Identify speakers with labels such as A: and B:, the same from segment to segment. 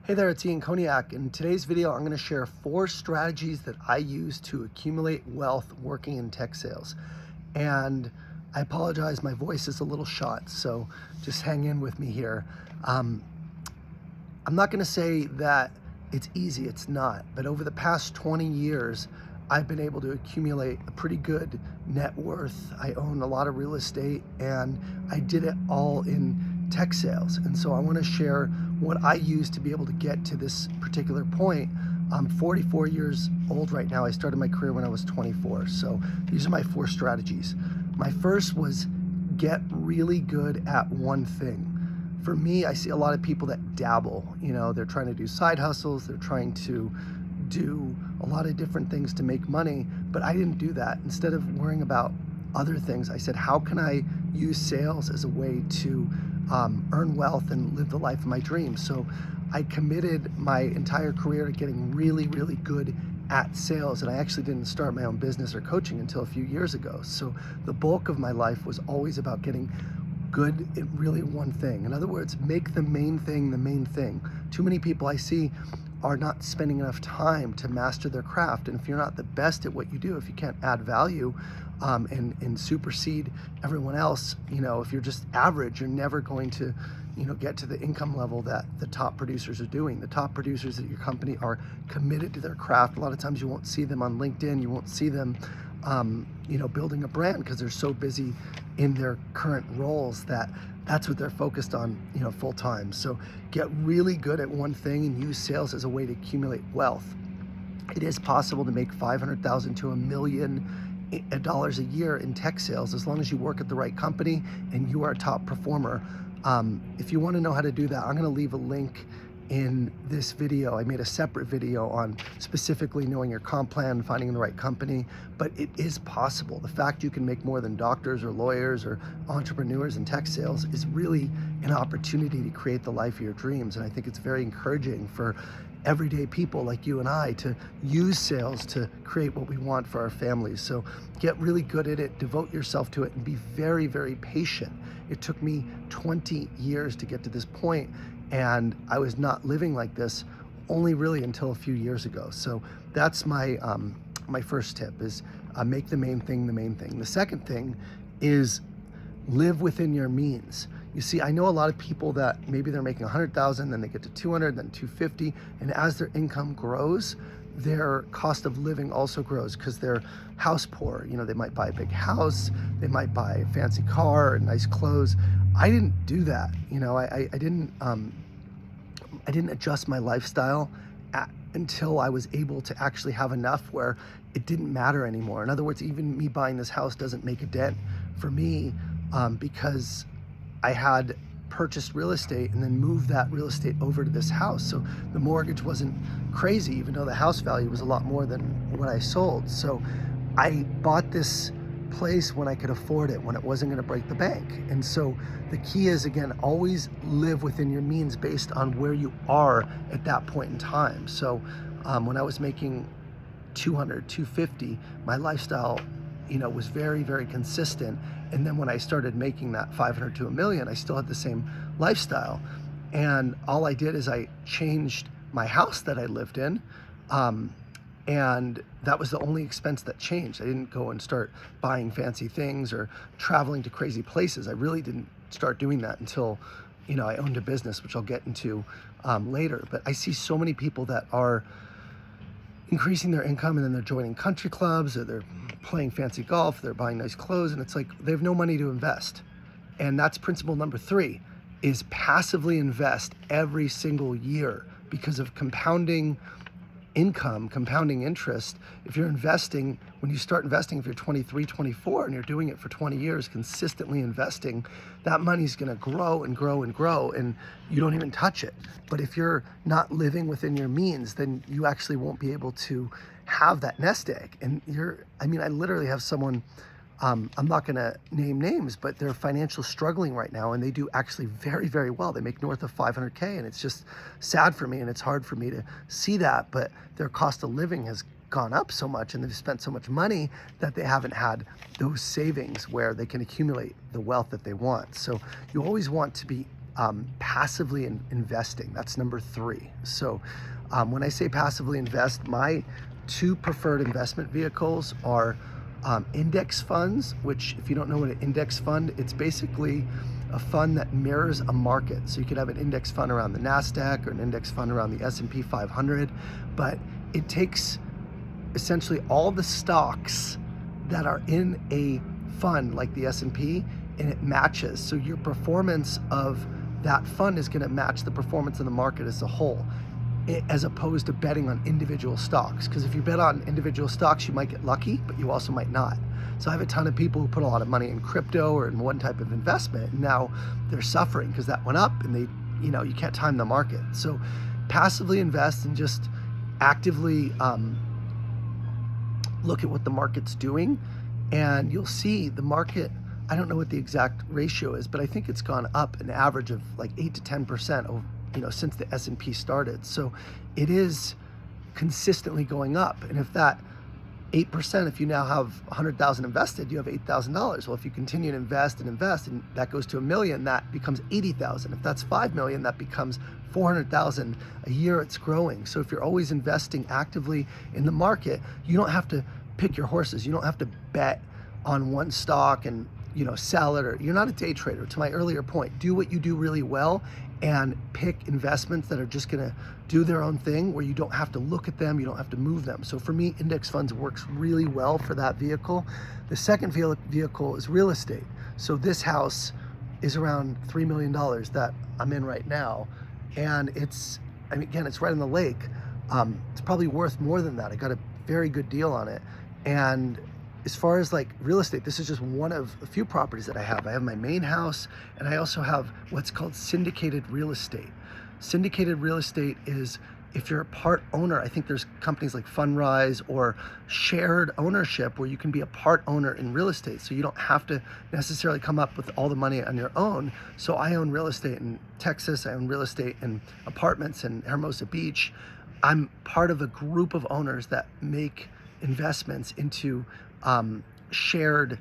A: Hey there, it's Ian Koniak. In today's video, I'm going to share 4 strategies that I use to accumulate wealth working in tech sales. And I apologize, my voice is a little shot, so just hang in with me here. I'm not going to say that it's easy, it's not. But over the past 20 years, I've been able to accumulate a pretty good net worth. I own a lot of real estate, and I did it all in tech sales. And so I want to share what I use to be able to get to this particular point. I'm 44 years old right now. I started my career when I was 24. So these are my 4 strategies. My first was get really good at one thing. For me, I see a lot of people that dabble. They're trying to do side hustles. They're trying to do a lot of different things to make money, but I didn't do that. Instead of worrying about other things, I said, how can I use sales as a way to earn wealth and live the life of my dreams? So I committed my entire career to getting really, really good at sales. And I actually didn't start my own business or coaching until a few years ago. So the bulk of my life was always about getting good at really one thing. In other words, make the main thing the main thing. Too many people I see are not spending enough time to master their craft. And if you're not the best at what you do, if you can't add value and supersede everyone else, if you're just average, you're never going to get to the income level that the top producers are doing. The top producers at your company are committed to their craft. A lot of times you won't see them on LinkedIn. You won't see them building a brand because they're so busy in their current roles that's what they're focused on, full time. So get really good at one thing and use sales as a way to accumulate wealth. It is possible to make $500,000 to $1 million a year in tech sales as long as you work at the right company and you are a top performer. If you want to know how to do that, I'm going to leave a link in this video. I made a separate video on specifically knowing your comp plan, finding the right company, but it is possible. The fact you can make more than doctors or lawyers or entrepreneurs in tech sales is really an opportunity to create the life of your dreams. And I think it's very encouraging for everyday people like you and I to use sales to create what we want for our families. So get really good at it, devote yourself to it, and be very, very patient. It took me 20 years to get to this point, and I was not living like this only really until a few years ago. So that's my my first tip is make the main thing the main thing. The second thing is live within your means. You see, I know a lot of people that maybe they're making 100,000, then they get to 200, then 250, and as their income grows, their cost of living also grows because they're house poor. They might buy a big house, they might buy a fancy car and nice clothes. I didn't do that. I didn't adjust my lifestyle until I was able to actually have enough where it didn't matter anymore. In other words, even me buying this house doesn't make a dent for me because I had purchased real estate and then moved that real estate over to this house. So the mortgage wasn't crazy, even though the house value was a lot more than what I sold. So I bought this place when I could afford it, when it wasn't going to break the bank. And so the key is, again, always live within your means based on where you are at that point in time. So when I was making 200, 250, my lifestyle was very, very consistent. And then when I started making that 500 to $1 million, I still had the same lifestyle. And all I did is I changed my house that I lived in. And that was the only expense that changed. I didn't go and start buying fancy things or traveling to crazy places. I really didn't start doing that until, I owned a business, which I'll get into later. But I see so many people that are increasing their income and then they're joining country clubs or they're playing fancy golf, they're buying nice clothes, and it's like they have no money to invest. And that's principle number 3 is passively invest every single year because of compounding income, compounding interest. If you're investing, when you start investing, if you're 23, 24, and you're doing it for 20 years, consistently investing, that money's gonna grow and grow and grow, and you don't even touch it. But if you're not living within your means, then you actually won't be able to have that nest egg. And I literally have someone, I'm not gonna name names, but they're financially struggling right now, and they do actually very, very well. They make north of 500K, and it's just sad for me, and it's hard for me to see that, but their cost of living has gone up so much, and they've spent so much money that they haven't had those savings where they can accumulate the wealth that they want. So you always want to be passively investing. That's number 3. So when I say passively invest, my 2 preferred investment vehicles are index funds, which, if you don't know what an index fund, it's basically a fund that mirrors a market. So you could have an index fund around the NASDAQ or an index fund around the S&P 500, but it takes essentially all the stocks that are in a fund like the S&P, and it matches. So your performance of that fund is going to match the performance of the market as a whole, as opposed to betting on individual stocks. Because if you bet on individual stocks, you might get lucky, but you also might not. So I have a ton of people who put a lot of money in crypto or in one type of investment, and now they're suffering because that went up, and you can't time the market. So passively invest and just actively look at what the market's doing, and you'll see the market. I don't know what the exact ratio is, but I think it's gone up an average of like 8 to 10% since the S&P started. So it is consistently going up. And if that 8%, if you now have 100,000 invested, you have $8,000. Well, if you continue to invest and that goes to $1 million, that becomes 80,000. If that's 5 million, that becomes 400,000 a year. It's growing. So if you're always investing actively in the market, you don't have to pick your horses. You don't have to bet on one stock and sell it, or you're not a day trader. To my earlier point, do what you do really well and pick investments that are just going to do their own thing, where you don't have to look at them, you don't have to move them. So for me, index funds works really well for that vehicle. The second vehicle is real estate. So this house is around $3 million that I'm in right now, and it's right on the lake. It's probably worth more than that. I got a very good deal on it. And as far as like real estate, this is just one of a few properties that I have. I have my main house, and I also have what's called syndicated real estate. Syndicated real estate is if you're a part owner. I think there's companies like Fundrise or shared ownership where you can be a part owner in real estate. So you don't have to necessarily come up with all the money on your own. So I own real estate in Texas. I own real estate in apartments in Hermosa Beach. I'm part of a group of owners that make investments into shared,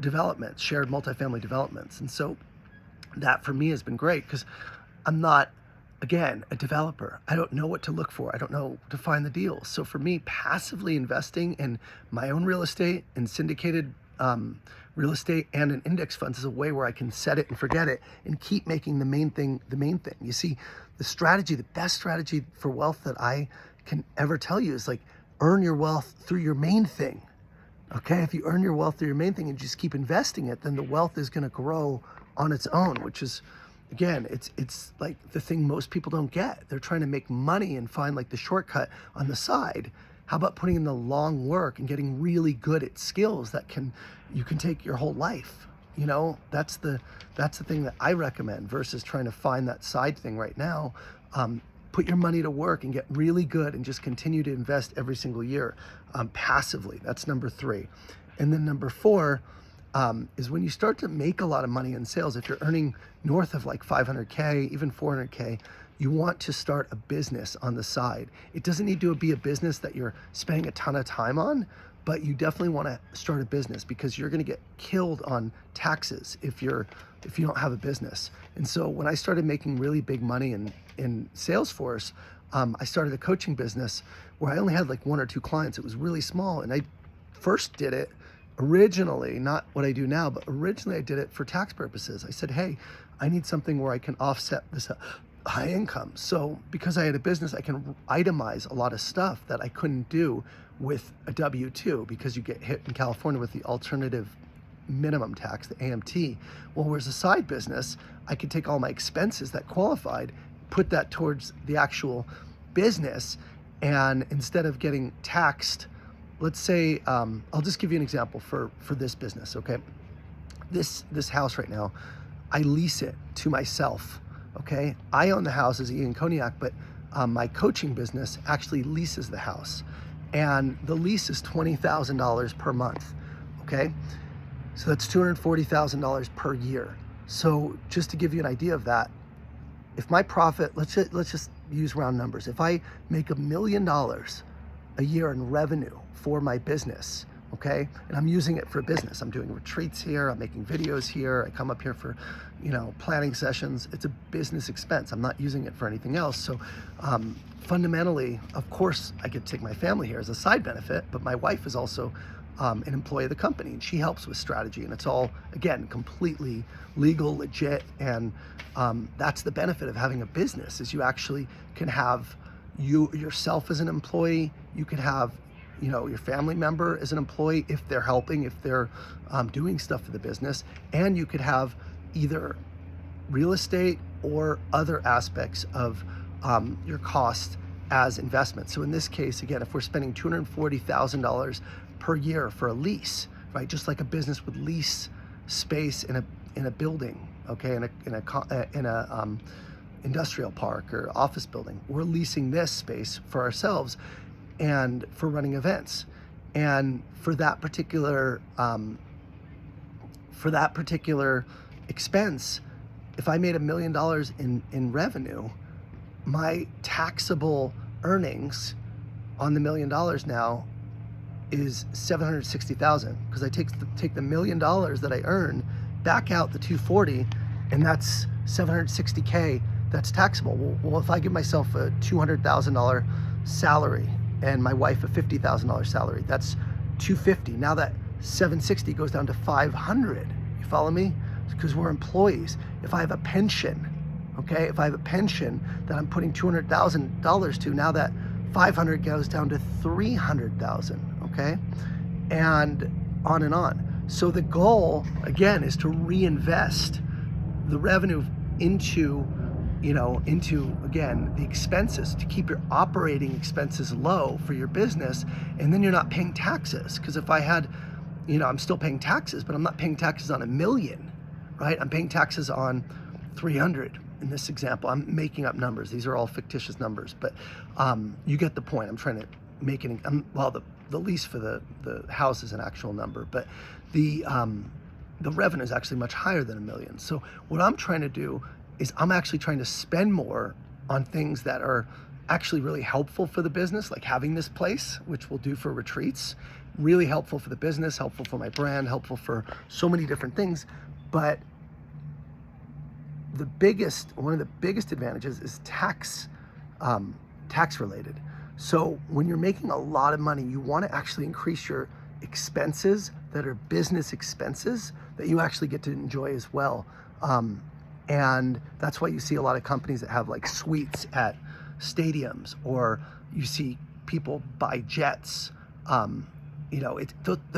A: developments, shared multifamily developments. And so that for me has been great, because I'm not, again, a developer. I don't know what to look for. I don't know to find the deals. So for me, passively investing in my own real estate and syndicated real estate and in index funds is a way where I can set it and forget it and keep making the main thing the main thing. You see, the best strategy for wealth that I can ever tell you is like, earn your wealth through your main thing. Okay, if you earn your wealth through your main thing and just keep investing it, then the wealth is going to grow on its own, which is, again, it's like the thing most people don't get. They're trying to make money and find like the shortcut on the side. How about putting in the long work and getting really good at skills that you can take your whole life? That's the thing that I recommend, versus trying to find that side thing right now. Put your money to work and get really good and just continue to invest every single year passively. That's number 3. And then number 4 is when you start to make a lot of money in sales. If you're earning north of like 500K, even 400K, you want to start a business on the side. It doesn't need to be a business that you're spending a ton of time on, but you definitely want to start a business, because you're going to get killed on taxes if you don't have a business. And so when I started making really big money in Salesforce, I started a coaching business where I only had like 1 or 2 clients. It was really small, and I first did it originally, not what I do now, but originally I did it for tax purposes. I said, hey, I need something where I can offset this high income. So because I had a business, I can itemize a lot of stuff that I couldn't do with a W-2, because you get hit in California with the alternative minimum tax, the AMT. Well, whereas a side business, I could take all my expenses that qualified, put that towards the actual business, and instead of getting taxed, let's say, I'll just give you an example for this business, okay? This house right now, I lease it to myself, okay? I own the house as Ian Koniak, but my coaching business actually leases the house. And the lease is $20,000 per month, okay? So that's $240,000 per year. So just to give you an idea of that, if my profit, let's just use round numbers. If I make $1 million a year in revenue for my business, okay? And I'm using it for business. I'm doing retreats here, I'm making videos here, I come up here for, planning sessions. It's a business expense. I'm not using it for anything else. So fundamentally, of course, I could take my family here as a side benefit, but my wife is also an employee of the company, and she helps with strategy, and it's all, again, completely legal, legit, and that's the benefit of having a business, is you actually can have yourself as an employee, you could have your family member as an employee if they're helping, if they're doing stuff for the business, and you could have either real estate or other aspects of your cost as investment. So in this case, again, if we're spending $240,000 per year for a lease, right? Just like a business would lease space in a building, okay, in a industrial park or office building. We're leasing this space for ourselves and for running events. And for that particular expense, if I made $1 million in revenue, my taxable earnings on the $1 million now is $760,000, because I take the $1 million that I earn, back out the 240, and that's $760K. That's taxable. Well, if I give myself a $200,000 salary and my wife a $50,000 salary, that's $250. Now that $760 goes down to $500. You follow me? Because we're employees. If I have a pension, okay, if I have a pension that I'm putting $200,000 to, now that $500 goes down to $300,000, okay, and on and on. So the goal, again, is to reinvest the revenue into again, the expenses, to keep your operating expenses low for your business, and then you're not paying taxes. Because if I had, I'm still paying taxes, but I'm not paying taxes on $1 million, right? I'm paying taxes on 300 in this example. I'm making up numbers. These are all fictitious numbers, but you get the point. I'm trying to make it, the lease for the house is an actual number, but the revenue is actually much higher than $1 million. So what I'm trying to do is I'm actually trying to spend more on things that are actually really helpful for the business, like having this place, which we'll do for retreats, really helpful for the business, helpful for my brand, helpful for so many different things. But one of the biggest advantages is tax related. So when you're making a lot of money, you want to actually increase your expenses that are business expenses that you actually get to enjoy as well. And that's why you see a lot of companies that have like suites at stadiums, or you see people buy jets. The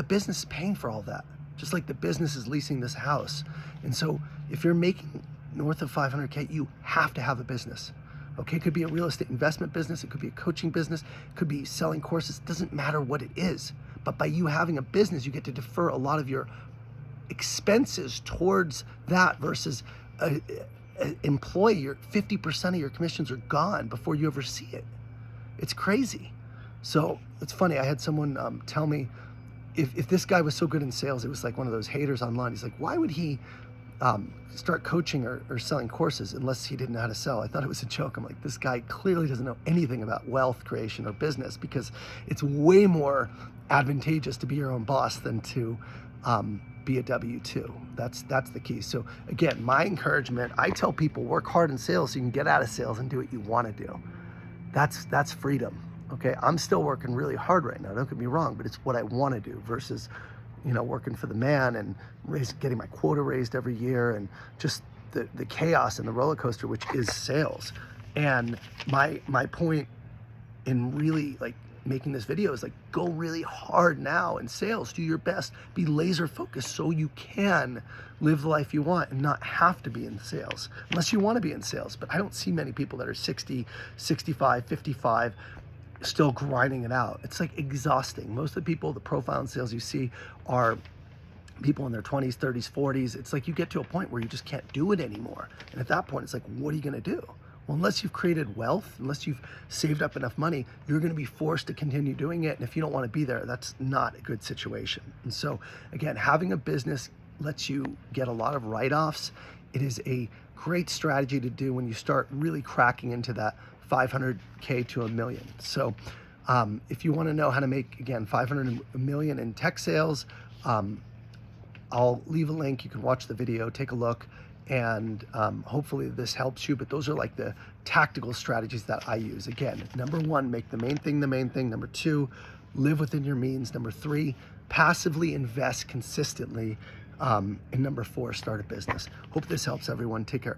A: business is paying for all that, just like the business is leasing this house. And so if you're making north of 500K, you have to have a business. Okay, it could be a real estate investment business, it could be a coaching business, it could be selling courses, it doesn't matter what it is. But by you having a business, you get to defer a lot of your expenses towards that, versus an employee, 50% of your commissions are gone before you ever see it. It's crazy. So it's funny, I had someone tell me, if this guy was so good in sales, it was like one of those haters online. He's like, why would he start coaching or selling courses unless he didn't know how to sell? I thought it was a joke. I'm like, this guy clearly doesn't know anything about wealth creation or business, because it's way more advantageous to be your own boss than to be a W-2. That's the key. So again, my encouragement, I tell people, work hard in sales so you can get out of sales and do what you want to do. That's freedom. Okay, I'm still working really hard right now, don't get me wrong, but it's what I want to do versus working for the man and getting my quota raised every year, and just the chaos and the roller coaster, which is sales. And my point in really making this video is go really hard now in sales, do your best, be laser focused so you can live the life you want and not have to be in sales, unless you want to be in sales. But I don't see many people that are 60, 65, 55 still grinding it out. It's exhausting. Most of the people, the profile in sales you see are people in their 20s, 30s, 40s. It's you get to a point where you just can't do it anymore. And at that point, it's what are you going to do? Well, unless you've created wealth, unless you've saved up enough money, you're going to be forced to continue doing it. And if you don't want to be there, that's not a good situation. And so again, having a business lets you get a lot of write-offs. It is a great strategy to do when you start really cracking into that 500K to $1 million. So If you want to know how to make, again, 500 million in tech sales, I'll leave a link. You can watch the video, take a look, and hopefully this helps you. But those are like the tactical strategies that I use. Again, number one, make the main thing the main thing. Number two, live within your means. Number three, passively invest consistently. And number four, start a business. Hope this helps everyone. Take care.